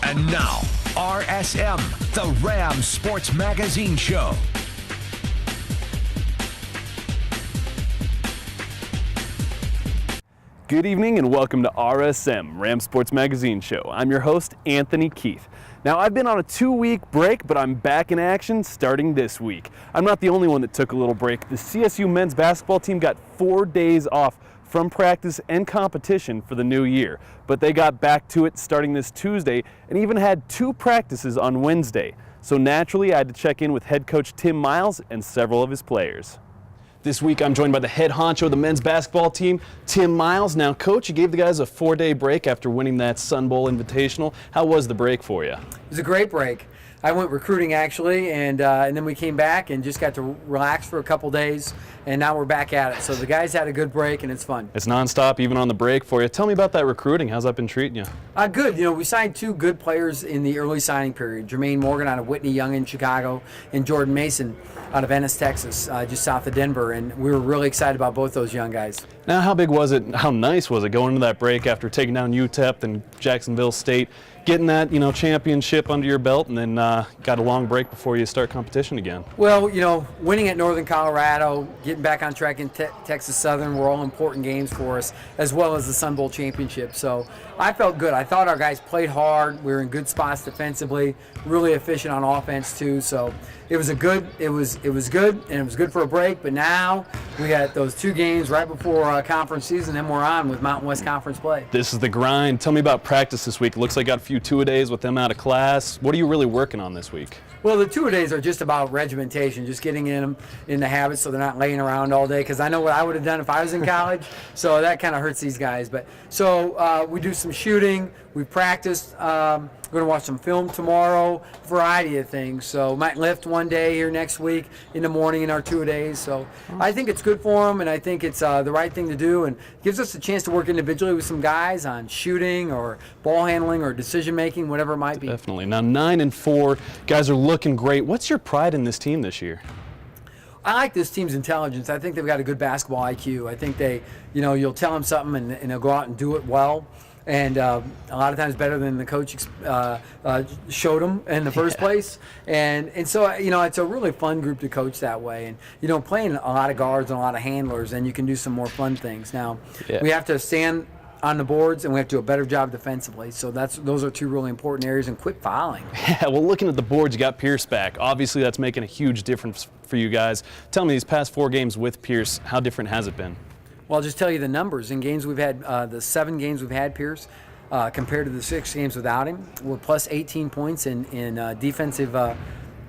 And now, RSM, the Ram Sports Magazine Show. Good evening and welcome to RSM, Ram Sports Magazine Show. I'm your host, Anthony Keith. Now, I've been on a 2-week break, but I'm back in action starting this week. I'm not the only one that took a little break. The CSU men's basketball team got 4 days off from practice and competition for the new year, but they got back to it starting this Tuesday and even had 2 practices on Wednesday. So naturally, I had to check in with head coach Tim Miles and several of his players. This week, I'm joined by the head honcho of the men's basketball team, Tim Miles. Now, Coach, you gave the guys a 4-day break after winning that Sun Bowl Invitational. How was the break for you? It was a great break. I went recruiting, actually, and then we came back and just got to relax for a couple days, and now we're back at it. So the guys had a good break, and it's fun. It's nonstop, even on the break for you. Tell me about that recruiting. How's that been treating you? Good. You know, we signed 2 good players in the early signing period. Jermaine Morgan out of Whitney Young in Chicago, and Jordan Mason out of Ennis, Texas, just south of Denver, and we were really excited about both those young guys. Now, how big was it, how nice was it going into that break after taking down UTEP and Jacksonville State, getting that, championship under your belt, and then got a long break before you start competition again? Well, winning at Northern Colorado, getting back on track in Texas Southern were all important games for us, as well as the Sun Bowl championship. So I felt good. I thought our guys played hard. We were in good spots defensively, really efficient on offense too. So it was good, and it was good for a break. But now we got those 2 games right before conference season, then we're on with Mountain West Conference play. This is the grind. Tell me about practice this week. It looks like you got a few two-a-days with them out of class. What are you really working on this week? Well, the 2-a-days are just about regimentation, just getting them in the habit so they're not laying around all day, because I know what I would have done if I was in college, so that kind of hurts these guys. But so we do some shooting, we've practiced, we're going to watch some film tomorrow, variety of things. So might lift one day here next week in the morning in our 2-a-days. So I think it's good for them, and I think it's the right thing to do, and gives us a chance to work individually with some guys on shooting or ball handling or decision making, whatever it might be. Definitely. Now 9-4, guys are looking great. What's your pride in this team this year? I like this team's intelligence. I think they've got a good basketball IQ. I think they, you'll tell them something and they'll go out and do it well. And a lot of times better than the coach showed them in the first place. And so, it's a really fun group to coach that way. And, playing a lot of guards and a lot of handlers, and you can do some more fun things. Now, we have to stand on the boards, and we have to do a better job defensively. So those are 2 really important areas, and quit fouling. Yeah, well, looking at the boards, you got Pierce back. Obviously, that's making a huge difference for you guys. Tell me, these past 4 games with Pierce, how different has it been? Well, I'll just tell you the numbers. In games we've had, the 7 games we've had Pierce, compared to the 6 games without him, we're plus 18 points in defensive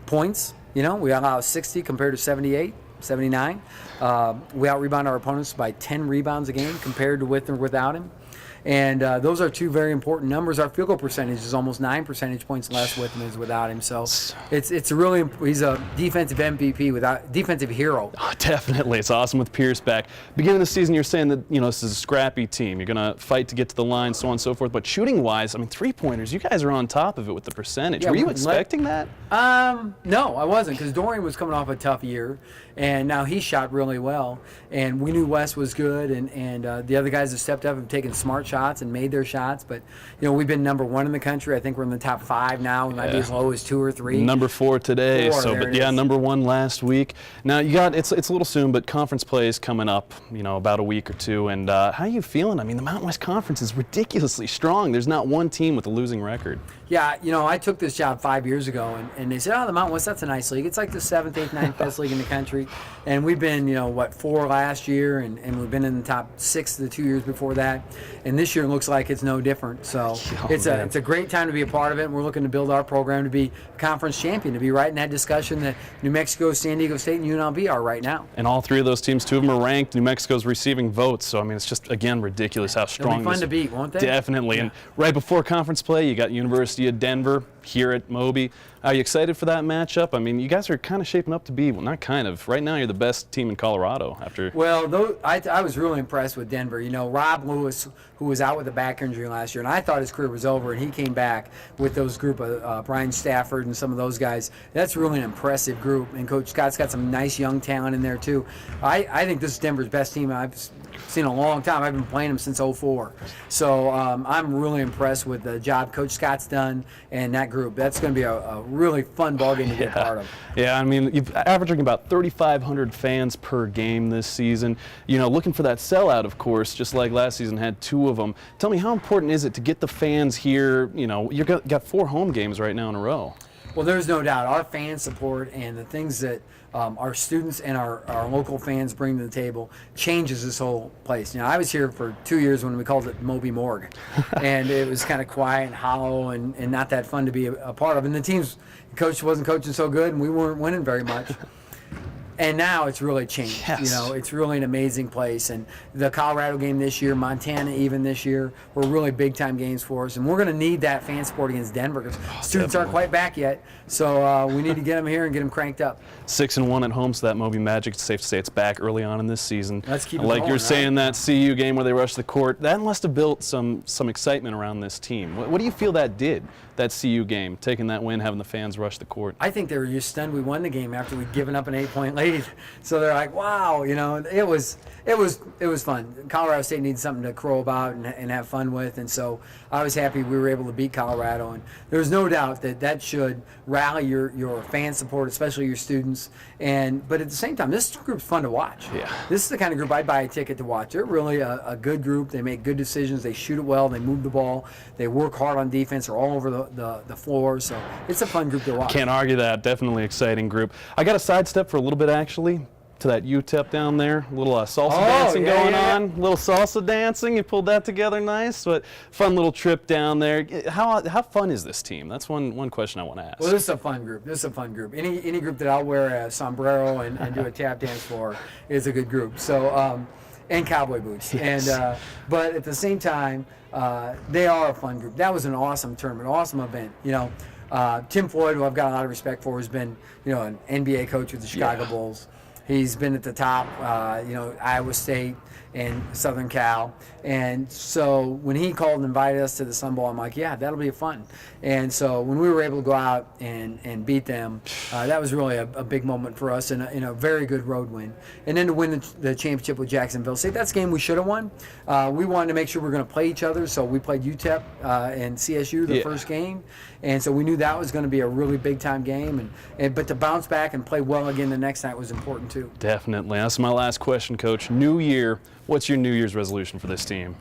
points. We allow 60 compared to 78, 79. We out-rebound our opponents by 10 rebounds a game compared to with or without him. And those are 2 very important numbers. Our field goal percentage is almost 9 percentage points less with him as without him. So he's a defensive MVP, defensive hero. Oh, definitely. It's awesome with Pierce back. Beginning of the season, you're saying that, this is a scrappy team. You're going to fight to get to the line, so on and so forth. But shooting-wise, 3-pointers, you guys are on top of it with the percentage. Yeah, were you expecting that? No, I wasn't, because Dorian was coming off a tough year, and now he shot really well. And we knew Wes was good, and the other guys have stepped up and taken smart shots and made their shots. But we've been number 1 in the country. I think we're in the top 5 now. We might be as low as 2 or 3. Number 4 today. Number 1 last week. Now it's a little soon, but conference play is coming up. About a week or 2. And how are you feeling? The Mountain West Conference is ridiculously strong. There's not one team with a losing record. Yeah, I took this job 5 years ago, and they said, the Mountain West, that's a nice league. It's like the 7th, 8th, 9th best league in the country. And we've been, 4 last year, and we've been in the top 6 the 2 years before that. And this year it looks like it's no different. So it's a great time to be a part of it, and we're looking to build our program to be conference champion, to be right in that discussion that New Mexico, San Diego State, and UNLV are right now. And all 3 of those teams, 2 of them are ranked. New Mexico's receiving votes. So, it's just, again, ridiculous how strong It'll be fun to beat, won't they? Definitely. Yeah. And right before conference play, you got University of Denver here at Moby. Are you excited for that matchup? You guys are kind of shaping up to be, well, not kind of. Right now, you're the best team in Colorado after. Well, I was really impressed with Denver. Rob Lewis, who was out with a back injury last year, and I thought his career was over, and he came back with those group of Brian Stafford and some of those guys. That's really an impressive group, and Coach Scott's got some nice young talent in there too. I think this is Denver's best team I've seen in a long time. I've been playing them since '04. So I'm really impressed with the job Coach Scott's done and that group. That's going to be a really fun ballgame to be a part of. Yeah, I mean, you're averaging about 3,500 fans per game this season. You know, looking for that sellout, of course, just like last season, had 2 of them. Tell me, how important is it to get the fans here? You know, you've got 4 home games right now in a row. Well, there's no doubt. Our fan support and the things that our students and our local fans bring to the table changes this whole place. You know, I was here for 2 years when we called it Moby Morgue, and it was kind of quiet and hollow and not that fun to be a part of. And the coach wasn't coaching so good, and we weren't winning very much. And now it's really changed. Yes. You know, it's really an amazing place. And the Colorado game this year, Montana even this year, were really big-time games for us. And we're going to need that fan support against Denver because students aren't quite back yet. So we need to get them here and get them cranked up. 6-1 at home, so that Moby Magic, it's safe to say it's back early on in this season. Let's keep it like going, you're right? saying, that CU game where they rushed the court, that must have built some excitement around this team. What do you feel that did, that CU game, taking that win, having the fans rush the court? I think they were just stunned we won the game after we'd given up an 8-point lead. So they're like, wow, you know, it was fun. Colorado State needs something to crow about and have fun with, and so I was happy we were able to beat Colorado. And there's no doubt that should rally your fan support, especially your students. But at the same time, this group's fun to watch. Yeah. This is the kind of group I'd buy a ticket to watch. They're really a good group. They make good decisions. They shoot it well. They move the ball. They work hard on defense. They're all over the floor. So it's a fun group to watch. Can't argue that. Definitely exciting group. I got to sidestep for a little bit, actually, to that UTEP down there. A little salsa dancing going on. A little salsa dancing. You pulled that together nice. But fun little trip down there. How fun is this team? That's one question I want to ask. Well, this is a fun group. Any group that I'll wear a sombrero and do a tap dance for is a good group. So, and cowboy boots. Yes. But at the same time, they are a fun group. That was an awesome tournament, awesome event. You know, Tim Floyd, who I've got a lot of respect for, has been, you know, an NBA coach with the Chicago Bulls. He's been at the top, you know, Iowa State and Southern Cal. And so when he called and invited us to the Sun Bowl, I'm like, yeah, that'll be fun. And so when we were able to go out and beat them, that was really a big moment for us and a very good road win. And then to win the championship with Jacksonville State, that's a game we should have won. We wanted to make sure we were going to play each other, so we played UTEP and CSU the first game. And so we knew that was going to be a really big-time game. But to bounce back and play well again the next night was important too. Definitely. That's my last question, Coach. New year. What's your New Year's resolution for this team?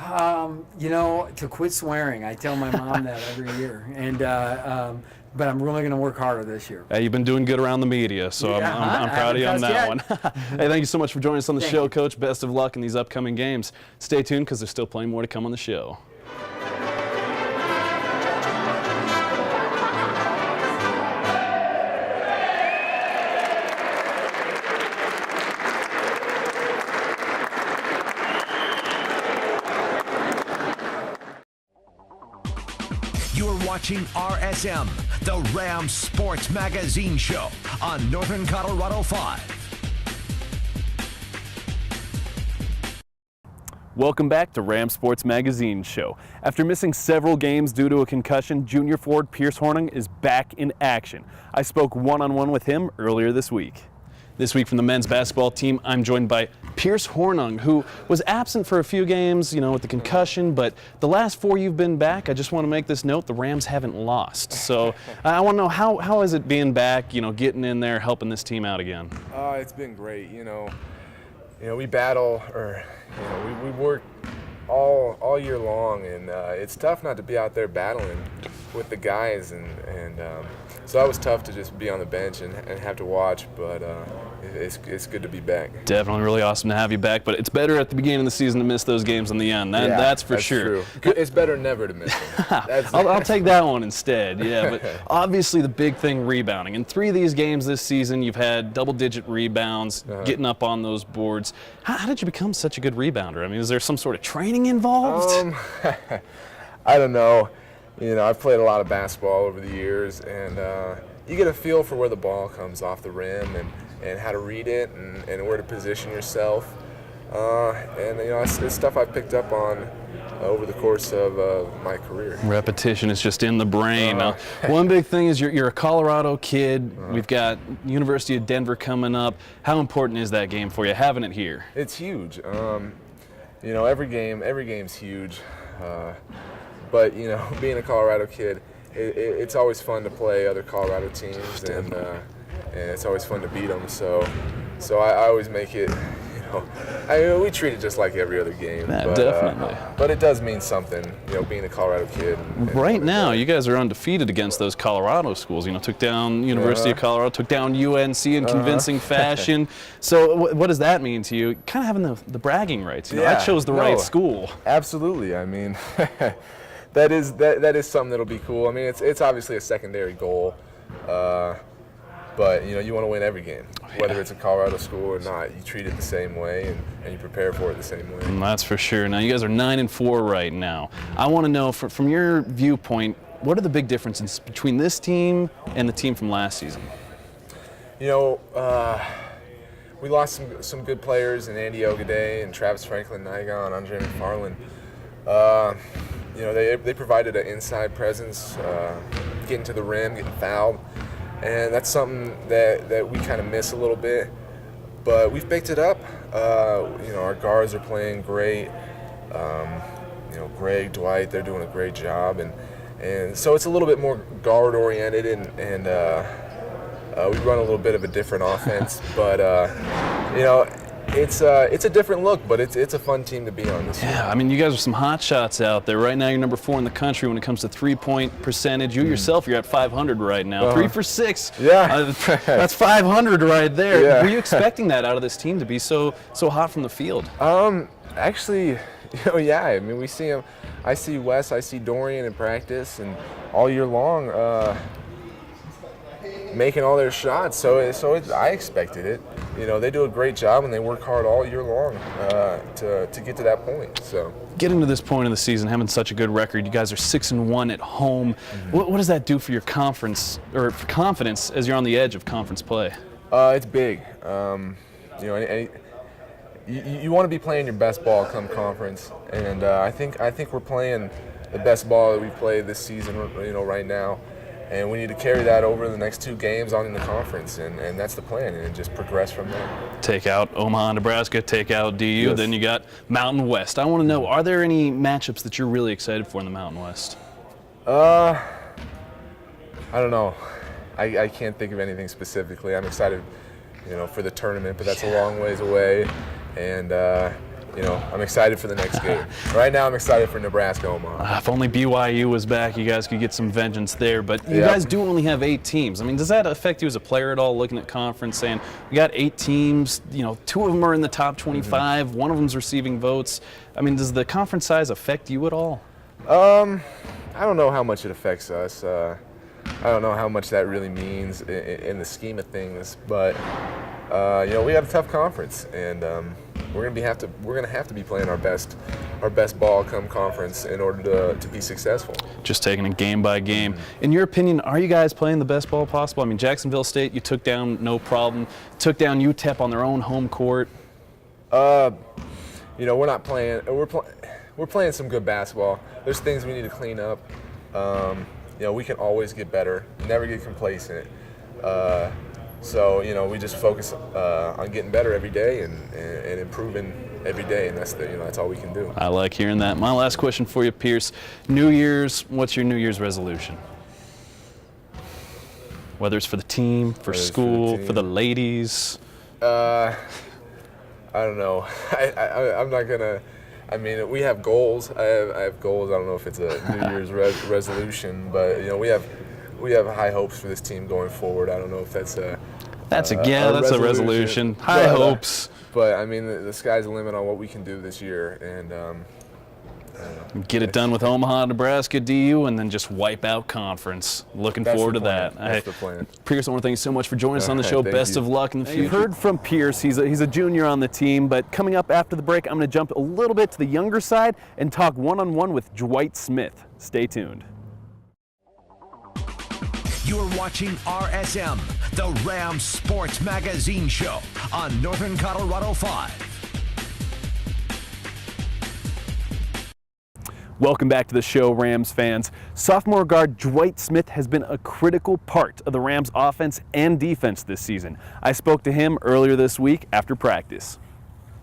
You know, to quit swearing. I tell my mom that every year. But I'm really going to work harder this year. You've been doing good around the media, so I'm proud of you on that one. Hey, thank you so much for joining us on the show, Coach. Best of luck in these upcoming games. Stay tuned because there's still plenty more to come on the show. You're watching RSM, the Ram Sports Magazine Show on Northern Colorado 5. Welcome back to Ram Sports Magazine Show. After missing several games due to a concussion, junior forward Pierce Hornung is back in action. I spoke one-on-one with him earlier this week. This week from the men's basketball team, I'm joined by Pierce Hornung, who was absent for a few games, you know, with the concussion, but the last 4 you've been back, I just want to make this note, the Rams haven't lost. So I want to know, how is it being back, you know, getting in there, helping this team out again? It's been great, you know, we battle, or, you know, we work all year long, and it's tough not to be out there battling with the guys, and so that was tough to just be on the bench and have to watch, but it's good to be back. Definitely really awesome to have you back, but it's better at the beginning of the season to miss those games in the end. That's for sure. True. It's better never to miss them. I'll take that one instead, yeah. But obviously the big thing, rebounding. In 3 of these games this season, you've had double-digit rebounds, getting up on those boards. How did you become such a good rebounder? I mean, is there some sort of training involved? I don't know. You know, I've played a lot of basketball over the years, and you get a feel for where the ball comes off the rim and how to read it and where to position yourself. And, you know, it's stuff I've picked up on over the course of my career. Repetition is just in the brain. One big thing is you're a Colorado kid. We've got University of Denver coming up. How important is that game for you, having it here? It's huge. You know, every game's huge. But you know, being a Colorado kid, it's always fun to play other Colorado teams, and it's always fun to beat them. So I always make it. We treat it just like every other game. Yeah, but, definitely. But it does mean something, you know, being a Colorado kid. Right now, you guys are undefeated against those Colorado schools. You know, took down University of Colorado, took down UNC in convincing fashion. So what does that mean to you? Kind of having the bragging rights. You know, I chose the right school. Absolutely. I mean, that is something that'll be cool. I mean, it's obviously a secondary goal. But, you know, you want to win every game, whether it's a Colorado school or not. You treat it the same way, and you prepare for it the same way. That's for sure. Now, you guys are 9-4 right now. I want to know, from your viewpoint, what are the big differences between this team and the team from last season? You know, we lost some good players in Andy Ogaday and Travis Franklin, Nigon, Andre McFarland. You know, they provided an inside presence, getting to the rim, getting fouled. And that's something that we kind of miss a little bit, but we've picked it up. You know, our guards are playing great. You know, Greg, Dwight, they're doing a great job, and so it's a little bit more guard oriented, and we run a little bit of a different offense. But you know, it's a different look, but it's a fun team to be on this year. Yeah, I mean, you guys are some hot shots out there. Right now, you're number 4 in the country when it comes to three-point percentage. You yourself, you're at 500 right now. 3 for 6. Yeah. That's 500 right there. Yeah. Were you expecting that out of this team to be so hot from the field? Actually, you know, yeah. I mean, we see him. I see Wes, I see Dorian in practice, and all year long, making all their shots. So I expected it. You know, they do a great job and they work hard all year long to get to that point. So getting to this point of the season, having such a good record, you guys are 6-1 at home. What does that do for your conference or for confidence as you're on the edge of conference play? It's big. You know, you want to be playing your best ball come conference, and I think we're playing the best ball that we've played this season. You know, right now. And we need to carry that over the next 2 games on in the conference, and that's the plan, and just progress from there. Take out Omaha, Nebraska, take out DU, Yes. Then you got Mountain West. I want to know, are there any matchups that you're really excited for in the Mountain West? I don't know. I can't think of anything specifically. I'm excited, you know, for the tournament, but that's a long ways away, and you know, I'm excited for the next game. Right now, I'm excited for Nebraska, Omaha. If only BYU was back, you guys could get some vengeance there. But you guys do only have 8 teams. I mean, does that affect you as a player at all, looking at conference, saying, we got 8 teams, you know, 2 of them are in the top 25, one of them's receiving votes. I mean, does the conference size affect you at all? I don't know how much it affects us. I don't know how much that really means in the scheme of things, but you know, we got a tough conference, and we're gonna have to be playing our best ball come conference in order to be successful. Just taking it game by game. In your opinion, are you guys playing the best ball possible? I mean, Jacksonville State, you took down no problem. Took down UTEP on their own home court. You know, we're not playing. We're playing some good basketball. There's things we need to clean up. You know, we can always get better. Never get complacent. So, you know, we just focus on getting better every day and improving every day, and that's all we can do. I like hearing that. My last question for you, Pierce. New Year's, what's your New Year's resolution? Whether it's for the team, for school, for the ladies? I don't know. I'm not gonna. I mean, we have goals. I have goals. I don't know if it's a New Year's resolution, but you know, we have high hopes for this team going forward. I don't know if that's a resolution. High hopes. But I mean, the sky's the limit on what we can do this year, and I don't know. Get it done with Omaha, Nebraska, DU, and then just wipe out conference. Looking forward to that. That's the plan. Pierce, I want to thank you so much for joining us on the show. Best of luck in the future. You've heard from Pierce. He's a junior on the team, but coming up after the break, I'm going to jump a little bit to the younger side and talk one-on-one with Dwight Smith. Stay tuned. You're watching RSM, the Rams Sports Magazine Show on Northern Colorado 5. Welcome back to the show, Rams fans. Sophomore guard Dwight Smith has been a critical part of the Rams offense and defense this season. I spoke to him earlier this week after practice.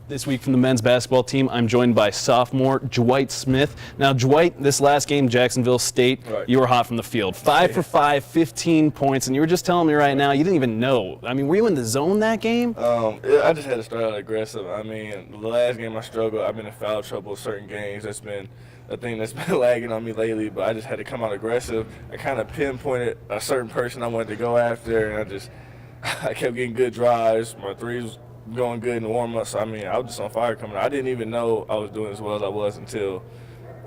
This week from the men's basketball team, I'm joined by sophomore Dwight Smith. Now, Dwight, this last game, Jacksonville State, you were hot from the field. 5 for 5, 15 points, and you were just telling me right now you didn't even know. I mean, were you in the zone that game? I just had to start out aggressive. I mean, the last game I struggled. I've been in foul trouble certain games. That's been a thing that's been lagging on me lately, but I just had to come out aggressive. I kind of pinpointed a certain person I wanted to go after, and I kept getting good drives. My threes going good in the warm-up. So, I mean, I was just on fire coming out. I didn't even know I was doing as well as I was until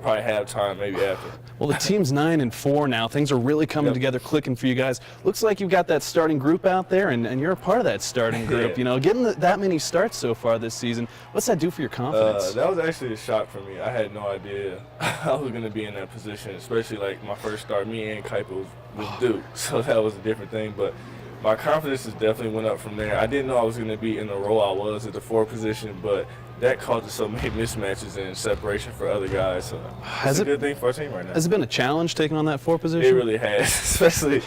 probably halftime, maybe after. Well, the team's 9-4 now. Things are really coming together, clicking for you guys. Looks like you've got that starting group out there, and you're a part of that starting group. You know, getting that many starts so far this season, what's that do for your confidence? That was actually a shock for me. I had no idea I was going to be in that position, especially like my first start. Me and Kuiper was Duke, so that was a different thing. But my confidence has definitely went up from there. I didn't know I was going to be in the role I was at the 4 position, but that causes so many mismatches and separation for other guys. So it's a good thing for our team right now. Has it been a challenge taking on that 4 position? It really has, especially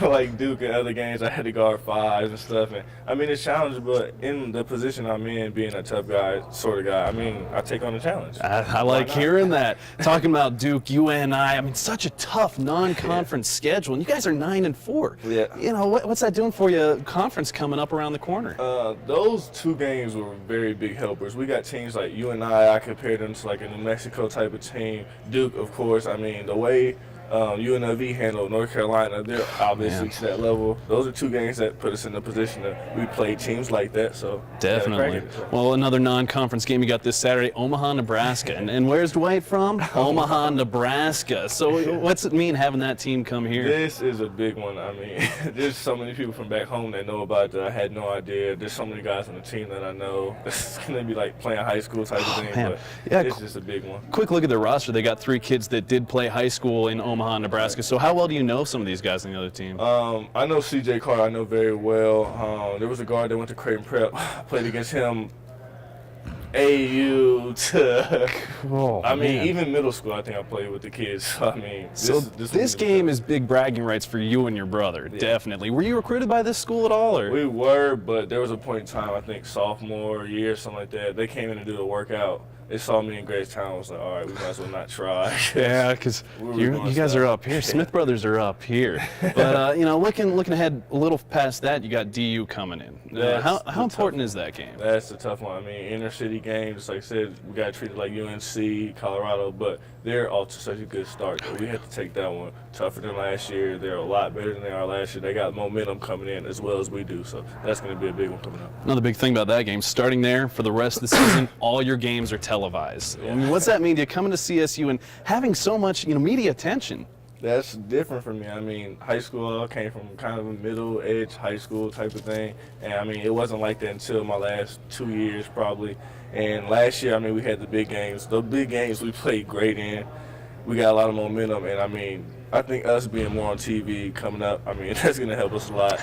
like Duke and other games. I had to guard 5s and stuff. And I mean, it's challenging, but in the position I'm in, being a tough guy, sort of guy, I mean, I take on the challenge. I like hearing that. Talking about Duke, UNI, I mean, such a tough non-conference schedule, and you guys are 9-4. Yeah. You know, what's that doing for you? Conference coming up around the corner. Those 2 games were very big helpers. We got teams like UNI. I compared them to like a New Mexico type of team. Duke, of course. I mean, the way UNLV handled North Carolina, they're obviously to that level. Those are 2 games that put us in the position that we play teams like that. So definitely. Well, another non-conference game you got this Saturday, Omaha, Nebraska. And where's Dwight from? Omaha, Nebraska. So what's it mean having that team come here? This is a big one. I mean, there's so many people from back home that know about that. I had no idea. There's so many guys on the team that I know. It's going to be like playing high school type of thing. Man. But it's just a big one. Quick look at their roster. They got 3 kids that did play high school in Omaha, Nebraska. So how well do you know some of these guys on the other team? I know C.J. Carter. I know very well. There was a guard that went to Creighton Prep. Played against him. AU to, even middle school, I think I played with the kids. So, I mean, this game is big bragging rights for you and your brother, definitely. Were you recruited by this school at all? Or? We were, but there was a point in time, I think sophomore year, something like that. They came in to do the workout. They saw me in Gracetown. Was like, all right, we might as well not try. Yeah, because you guys are up here. Smith Brothers are up here. But you know, looking ahead a little past that, you got DU coming in. How important is that game? That's a tough one. I mean, inner city games, like I said, we got treated like UNC, Colorado, but they're off to such a good start that we had to take that one. Tougher than last year. They're a lot better than they are last year. They got momentum coming in as well as we do, so that's going to be a big one coming up. Another big thing about that game, starting there for the rest of the season, all your games are televised. I mean, what's that mean? You're coming to CSU and having so much, media attention. That's different for me. I mean, high school, I came from kind of a middle edge high school type of thing. And I mean, it wasn't like that until my last 2 years probably. And last year, I mean, we had the big games. The big games we played great in. We got a lot of momentum. And I mean, I think us being more on TV coming up, I mean, that's going to help us a lot.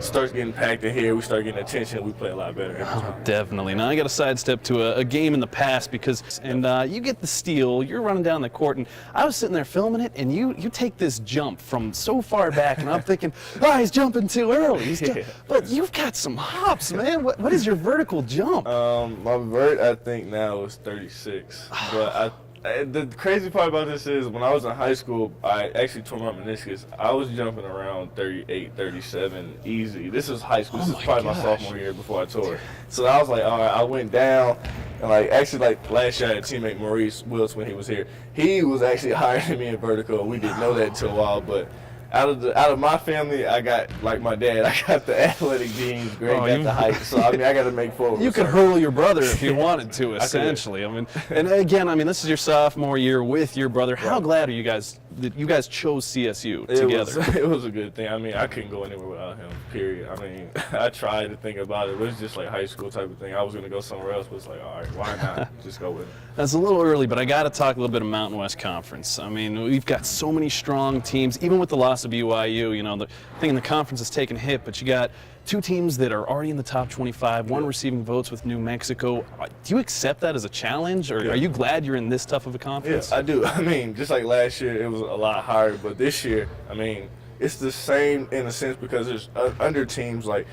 Starts getting packed in here, we start getting attention, we play a lot better every time. Definitely. Now I got to sidestep to a game in the past because, you get the steal, you're running down the court, and I was sitting there filming it, and you take this jump from so far back, and I'm thinking, he's jumping too early. But you've got some hops, man. What is your vertical jump? My vert, I think now is 36, but the crazy part about this is when I was in high school, I actually tore my meniscus. I was jumping around 38, 37 easy. This was high school. This is probably my sophomore year before I tore. So I was like, all right, I went down. And last year I had a teammate, Maurice Wills, when he was here. He was actually higher than me in vertical. We didn't know that until a while, but out of my family, I got, like my dad, I got the athletic genes, Greg got the height, so I mean, I got to make forward. You could hurl your brother if you wanted to, essentially. I mean, and again, this is your sophomore year with your brother. How glad are you guys that you guys chose CSU together? It was a good thing. I mean, I couldn't go anywhere without him, period. I mean, I tried to think about it. It was just like high school type of thing. I was going to go somewhere else, but it's like, all right, why not just go with it? That's a little early, but I got to talk a little bit of Mountain West Conference. I mean, we've got so many strong teams, even with the loss of BYU. The thing in the conference is taking a hit, but you got two teams that are already in the top 25, one receiving votes with New Mexico. Do you accept that as a challenge, or are you glad you're in this tough of a conference? Yes, I do. I mean, just like last year, it was a lot higher, but this year, I mean, it's the same in a sense because there's under teams like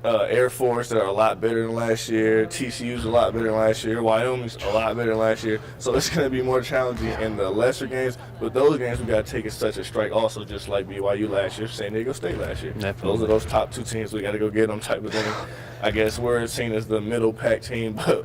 Air Force that are a lot better than last year, TCU's a lot better than last year, Wyoming's a lot better than last year. So it's going to be more challenging in the lesser games, but those games we got to take it such a strike also, just like BYU last year, San Diego State last year. Definitely. Those are those top two teams we got to go get them type of thing. I guess we're seen as the middle pack team, but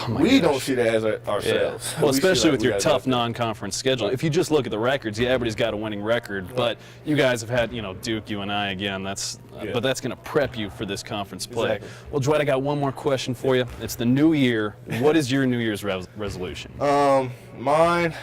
we don't see that as ourselves. Well, We see especially like with we your got tough that. non-conference schedule. If you just look at the records, yeah, everybody's got a winning record, but you guys have had, Duke, you and I again. But that's going to prep you for this conference play. Exactly. Well, Dwight, I got one more question for you. It's the new year. What is your New Year's resolution? Mine,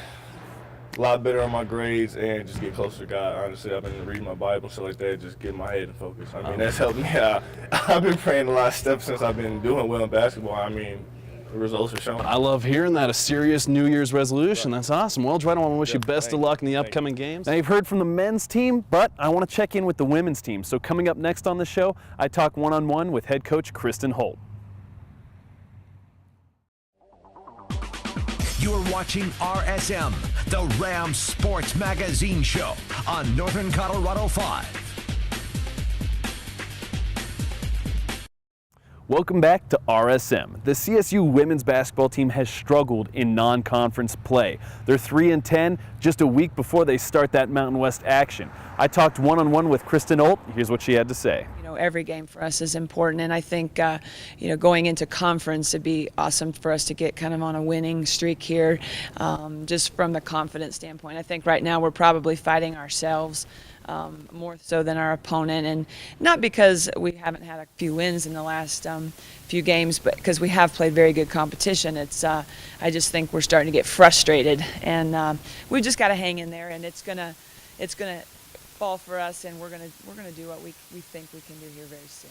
a lot better on my grades and just get closer to God. Honestly, I've been reading my Bible and stuff like that, just get my head in focus. I mean, that's helped me out. I've been praying a lot of steps since I've been doing well in basketball. I mean, the results are showing. I love hearing that, a serious New Year's resolution. That's awesome. Well, Dwight, I want to wish you best of luck in the upcoming games. Now, you've heard from the men's team, but I want to check in with the women's team. So coming up next on the show, I talk one-on-one with head coach Kristen Holt. You're watching RSM, the Rams Sports Magazine Show on Northern Colorado 5. Welcome back to RSM. The CSU women's basketball team has struggled in non-conference play. They're 3-10 just a week before they start that Mountain West action. I talked one-on-one with Kristen Holt. Here's what she had to say. Every game for us is important, and I think going into conference, it'd be awesome for us to get kind of on a winning streak here, just from the confidence standpoint. I think right now we're probably fighting ourselves more so than our opponent, and not because we haven't had a few wins in the last few games, but because we have played very good competition. I just think we're starting to get frustrated, and we've just got to hang in there, and it's gonna fall for us, and we're gonna do what we think we can do here very soon.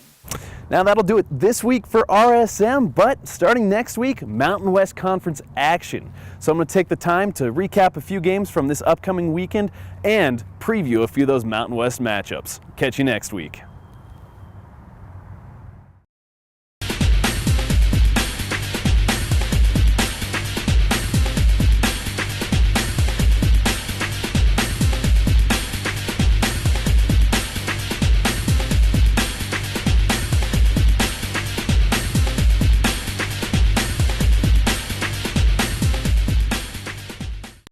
Now that'll do it this week for RSM, but starting next week, Mountain West Conference action. So I'm going to take the time to recap a few games from this upcoming weekend and preview a few of those Mountain West matchups. Catch you next week.